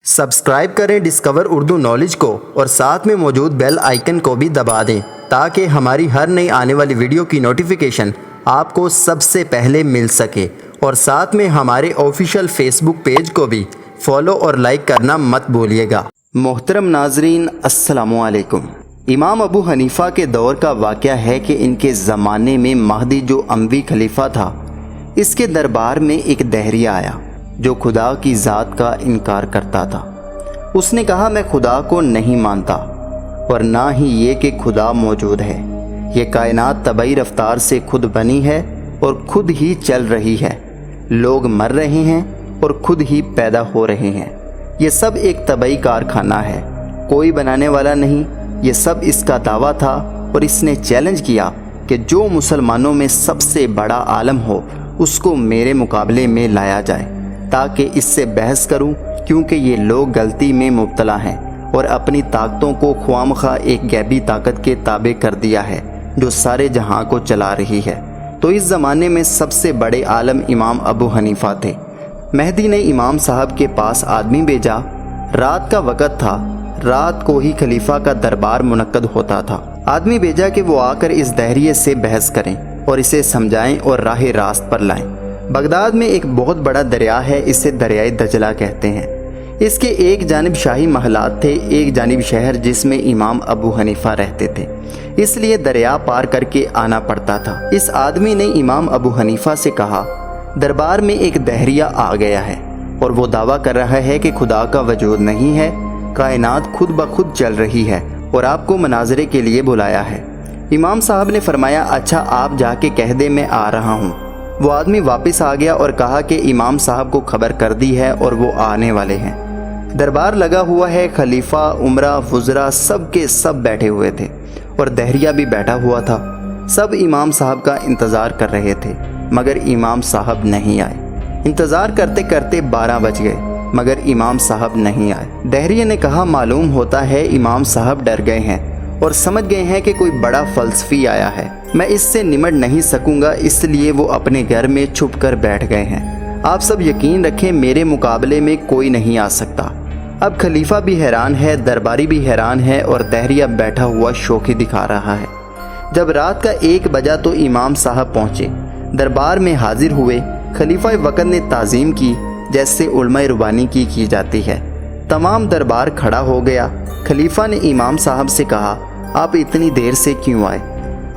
Subscribe करें discover Urdu knowledge को और साथ में मौजूद बेल आइकन को भी दबा दें ताकि हमारी हर नई आने वाली वीडियो की नोटिफिकेशन आपको सबसे पहले मिल सके। और साथ में हमारे ऑफिशियल फेसबुक पेज को भी फॉलो और लाइक करना मत भूलिएगा। मोहतरम नाजरीन, अस्सलामु अलैकुम। इमाम अबू हनीफ़ा के दौर का वाक़या है कि इनके ज़माने में महदी जो अमवी खलीफा था, इसके दरबार में एक दहरिया आया जो खुदा की ज़ात का इनकार करता था। उसने कहा, मैं खुदा को नहीं मानता और ना ही ये कि खुदा मौजूद है। ये कायनात तबई रफ्तार से खुद बनी है और खुद ही चल रही है। लोग मर रहे हैं और खुद ही पैदा हो रहे हैं। ये सब एक तबई कारखाना है, कोई बनाने वाला नहीं। ये सब इसका दावा था और इसने चैलेंज किया कि जो मुसलमानों में सबसे बड़ा आलम हो उसको मेरे मुकाबले में लाया जाए ताकि इससे बहस करूं, क्योंकि ये लोग गलती में मुब्तला हैं और अपनी ताकतों को ख्वामखा एक गैबी ताकत के ताबे कर दिया है जो सारे जहां को चला रही है। तो इस ज़माने में सबसे बड़े आलम इमाम अबू हनीफ़ा थे। मेहदी ने इमाम साहब के पास आदमी भेजा। रात का वक़्त था, रात को ही खलीफा का दरबार मुनक्कद होता था। आदमी भेजा कि वो आकर इस दहरिये से बहस करें और इसे समझाएं और राह रास्त पर लाएं। बगदाद में एक बहुत बड़ा दरिया है, इसे दरियाए दजला कहते हैं। इसके एक जानिब शाही महलात थे, एक जानिब शहर जिसमें इमाम अबू हनीफ़ा रहते थे, इसलिए दरिया पार करके आना पड़ता था। इस आदमी ने इमाम अबू हनीफ़ा से कहा, दरबार में एक दहरिया आ गया है और वो दावा कर रहा है कि खुदा का वजूद नहीं है, कायनात खुद ब खुद चल रही है और आपको मनाजरे के लिए बुलाया है। इमाम साहब ने फरमाया, अच्छा आप जाके कह दे मैं आ रहा हूँ। वो आदमी वापस आ गया और कहा कि इमाम साहब को खबर कर दी है और वो आने वाले हैं। दरबार लगा हुआ है, खलीफा, उमरा, वुज़रा सब के सब बैठे हुए थे और दहरिया भी बैठा हुआ था। सब इमाम साहब का इंतज़ार कर रहे थे मगर इमाम साहब नहीं आए। इंतज़ार करते करते 12 बज गए मगर इमाम साहब नहीं आए। दहरिये ने कहा, मालूम होता है इमाम साहब डर गए हैं और समझ गए हैं कि कोई बड़ा फ़लसफ़ी आया है। मैं इससे निमट नहीं सकूंगा, इसलिए वो अपने घर में छुप कर बैठ गए हैं। आप सब यकीन रखें मेरे मुकाबले में कोई नहीं आ सकता। अब खलीफा भी हैरान है, दरबारी भी हैरान है और दहरिया बैठा हुआ शौकी दिखा रहा है। जब रात का 1 बजा तो इमाम साहब पहुँचे, दरबार में हाजिर हुए। खलीफा वक़्त ने ताज़ीम की जैसे उलमाए रुबानी की जाती है। तमाम दरबार खड़ा हो गया। खलीफा ने इमाम साहब से कहा, आप इतनी देर से क्यों आए?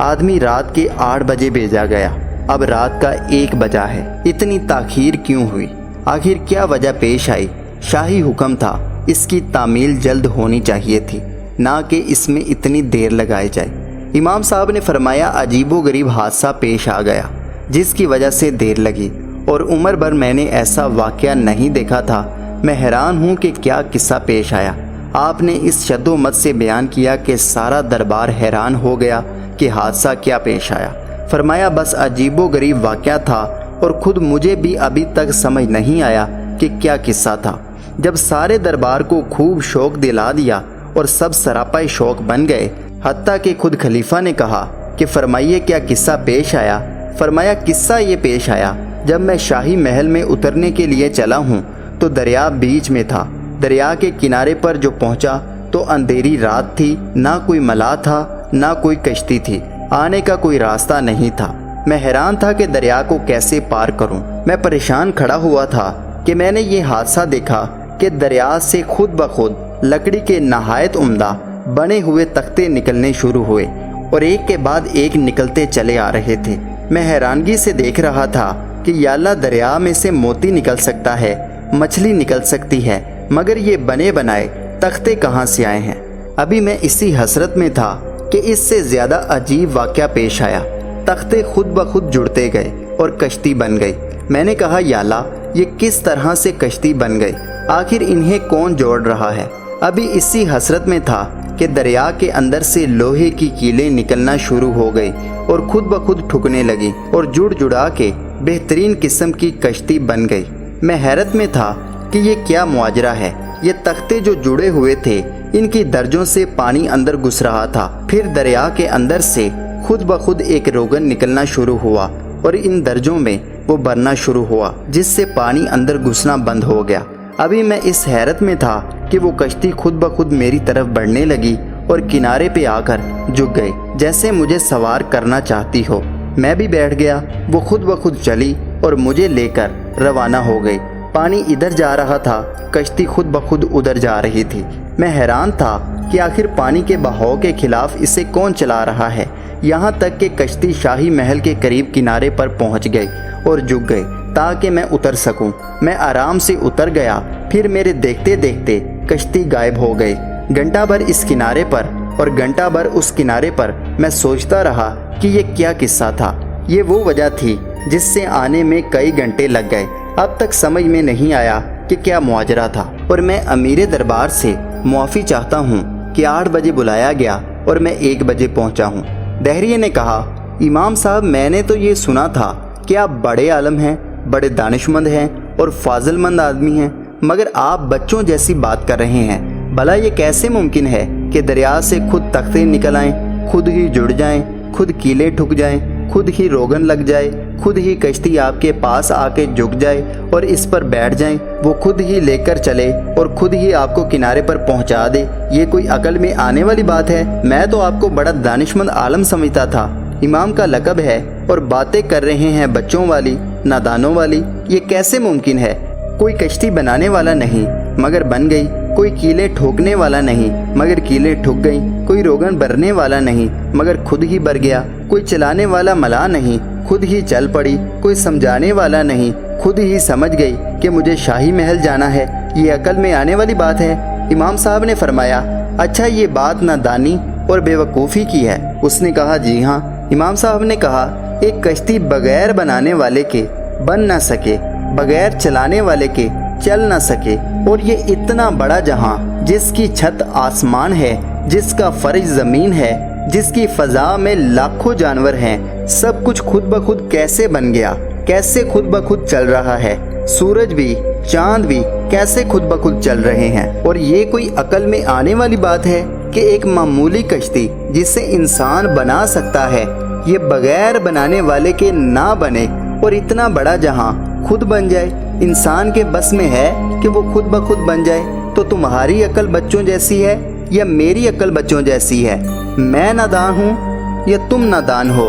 आदमी रात के 8 बजे भेजा गया, अब रात का 1 बजा है, इतनी ताखीर क्यों हुई? आखिर क्या वजह पेश आई? शाही हुक्म था, इसकी तामील जल्द होनी चाहिए थी, ना कि इसमें इतनी देर लगाई जाए। इमाम साहब ने फरमाया, अजीबो गरीब हादसा पेश आ गया जिसकी वजह से देर लगी और उम्र भर मैंने ऐसा वाक़या नहीं देखा था। मैं हैरान हूँ कि क्या किस्सा पेश आया। आपने इस शद्दोमत से बयान किया कि सारा दरबार हैरान हो गया कि हादसा क्या पेश आया। फरमाया, बस अजीबो गरीब वाक़या था और ख़ुद मुझे भी अभी तक समझ नहीं आया कि क्या किस्सा था। जब सारे दरबार को खूब शौक़ दिला दिया और सब सरापा शौक़ बन गए, हत्ता कि खुद खलीफा ने कहा कि फरमाइए क्या किस्सा पेश आया। फरमाया, किस्सा ये पेश आया, जब मैं शाही महल में उतरने के लिए चला हूँ तो दरिया बीच में था। दरिया के किनारे पर जो पहुँचा तो अंधेरी रात थी, ना कोई मला था ना कोई कश्ती थी, आने का कोई रास्ता नहीं था। मैं हैरान था कि दरिया को कैसे पार करूं। मैं परेशान खड़ा हुआ था कि मैंने ये हादसा देखा कि दरिया से खुद ब खुद लकड़ी के नहायत उम्दा बने हुए तख्ते निकलने शुरू हुए और एक के बाद एक निकलते चले आ रहे थे। मैं हैरानगी से देख रहा था कि या अल्लाह, दरिया में से मोती निकल सकता है, मछली निकल सकती है, मगर ये बने बनाए तख्ते कहाँ से आए हैं? अभी मैं इसी हसरत में था कि इससे ज़्यादा अजीब वाक़या पेश आया। तख्ते खुद ब खुद जुड़ते गए और कश्ती बन गई। मैंने कहा, या अल्लाह, ये किस तरह से कश्ती बन गई? आखिर इन्हें कौन जोड़ रहा है? अभी इसी हसरत में था कि दरिया के अंदर से लोहे की कीलें निकलना शुरू हो गई और खुद ब खुद ठुकने लगी और जुड़ जुड़ा के बेहतरीन किस्म की कश्ती बन गई। मैं हैरत में था कि ये क्या मुआजरा है। ये तख्ते जो जुड़े हुए थे, इनकी दर्जों से पानी अंदर घुस रहा था। फिर दरिया के अंदर से खुद ब खुद एक रोगन निकलना शुरू हुआ और इन दर्जों में वो भरना शुरू हुआ, जिससे पानी अंदर घुसना बंद हो गया। अभी मैं इस हैरत में था कि वो कश्ती खुद ब खुद मेरी तरफ बढ़ने लगी और किनारे पे आकर झुक गई, जैसे मुझे सवार करना चाहती हो। मैं भी बैठ गया। वो खुद ब खुद चली और मुझे लेकर रवाना हो गई। पानी इधर जा रहा था, कश्ती खुद ब खुद उधर जा रही थी। मैं हैरान था कि आखिर पानी के बहाव के खिलाफ इसे कौन चला रहा है। यहाँ तक कि कश्ती शाही महल के करीब किनारे पर पहुँच गई और झुक गई ताकि मैं उतर सकूं। मैं आराम से उतर गया। फिर मेरे देखते देखते कश्ती गायब हो गई। घंटा भर इस किनारे पर और घंटा भर उस किनारे पर मैं सोचता रहा कि ये क्या किस्सा था। ये वो वजह थी जिससे आने में कई घंटे लग गए। अब तक समझ में नहीं आया कि क्या मुआजरा था और मैं अमीर दरबार से मुआफ़ी चाहता हूँ कि 8 बजे बुलाया गया और मैं 1 बजे पहुँचा हूँ। दहरिये ने कहा, इमाम साहब, मैंने तो ये सुना था कि आप बड़े आलम हैं, बड़े दानिशमंद हैं और फाजिलमंद आदमी हैं, मगर आप बच्चों जैसी बात कर रहे हैं। भला ये कैसे मुमकिन है कि दरिया से खुद तख्ते निकल आएँ, खुद ही जुड़ जाएँ, खुद कीले ठुक जाएँ, खुद ही रोगन लग जाए, खुद ही कश्ती आपके पास आके झुक जाए और इस पर बैठ जाएं, वो खुद ही लेकर चले और खुद ही आपको किनारे पर पहुंचा दे। ये कोई अकल में आने वाली बात है? मैं तो आपको बड़ा दानिशमंद आलम समझता था। इमाम का लक़ब है और बातें कर रहे हैं बच्चों वाली, नादानों वाली। ये कैसे मुमकिन है? कोई कश्ती बनाने वाला नहीं मगर बन गई, कोई कीले ठोकने वाला नहीं मगर कीले ठुक गई, कोई रोगन भरने वाला नहीं मगर खुद ही भर गया, कोई चलाने वाला मला नहीं खुद ही चल पड़ी, कोई समझाने वाला नहीं खुद ही समझ गई कि मुझे शाही महल जाना है। ये अकल में आने वाली बात है? इमाम साहब ने फरमाया, अच्छा ये बात नादानी और बेवकूफ़ी की है। उसने कहा, जी हाँ। इमाम साहब ने कहा, एक कश्ती बगैर बनाने वाले के बन ना सके, बगैर चलाने वाले के चल ना सके, और ये इतना बड़ा जहां जिसकी छत आसमान है, जिसका फर्श ज़मीन है, जिसकी फ़ज़ा में लाखों जानवर हैं, सब कुछ खुद ब खुद कैसे बन गया? कैसे खुद ब खुद चल रहा है? सूरज भी चांद भी कैसे खुद ब खुद चल रहे हैं? और ये कोई अकल में आने वाली बात है कि एक मामूली कश्ती जिसे इंसान बना सकता है, ये बगैर बनाने वाले के ना बने और इतना बड़ा जहां खुद बन जाए? इंसान के बस में है कि वो खुद ब खुद बन जाए? तो तुम्हारी अकल बच्चों जैसी है या मेरी अकल बच्चों जैसी है? मैं नादान हूँ या तुम नादान हो?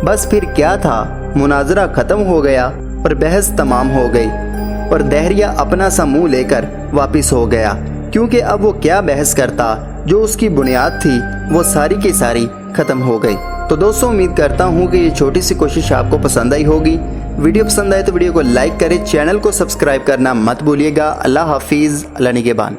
बस फिर क्या था, मुनाजरा ख़त्म हो गया और बहस तमाम हो गई और दहरिया अपना सा मुँह लेकर वापस हो गया, क्योंकि अब वो क्या बहस करता। जो उसकी बुनियाद थी वो सारी की सारी ख़त्म हो गई। तो दोस्तों, उम्मीद करता हूँ कि ये छोटी सी कोशिश आपको पसंद आई होगी। वीडियो पसंद आए तो वीडियो को लाइक करें, चैनल को सब्सक्राइब करना मत भूलिएगा। अल्लाह हाफिज़, अल्लाह निगहबान।